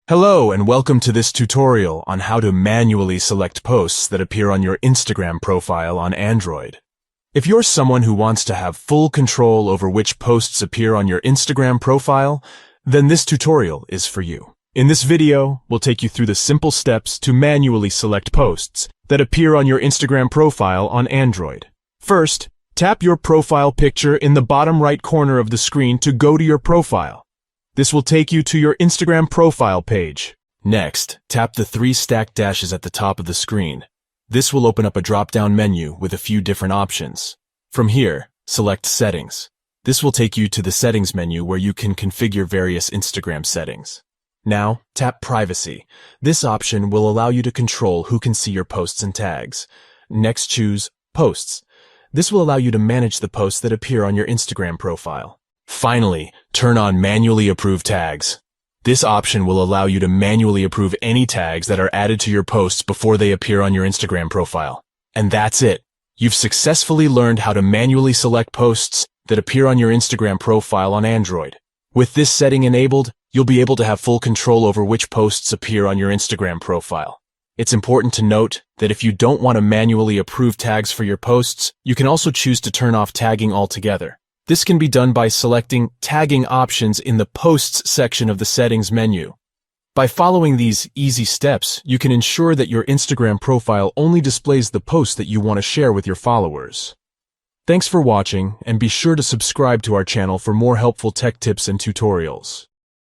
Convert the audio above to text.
Hello and welcome to this tutorial on how to manually select posts that appear on your Instagram profile on Android. If you're someone who wants to have full control over which posts appear on your Instagram profile, then this tutorial is for you. In this video, we'll take you through the simple steps to manually select posts that appear on your Instagram profile on Android. First, tap your profile picture in the bottom right corner of the screen to go to your profile. This will take you to your Instagram profile page. Next, tap the 3 stacked dashes at the top of the screen. This will open up a drop-down menu with a few different options. From here, select Settings. This will take you to the Settings menu where you can configure various Instagram settings. Now, tap Privacy. This option will allow you to control who can see your posts and tags. Next, choose Posts. This will allow you to manage the posts that appear on your Instagram profile. Finally, turn on Manually Approve Tags. This option will allow you to manually approve any tags that are added to your posts before they appear on your Instagram profile. And that's it. You've successfully learned how to manually select posts that appear on your Instagram profile on Android. With this setting enabled, you'll be able to have full control over which posts appear on your Instagram profile. It's important to note that if you don't want to manually approve tags for your posts, you can also choose to turn off tagging altogether. This can be done by selecting Tagging Options in the Posts section of the Settings menu. By following these easy steps, you can ensure that your Instagram profile only displays the posts that you want to share with your followers. Thanks for watching, and be sure to subscribe to our channel for more helpful tech tips and tutorials.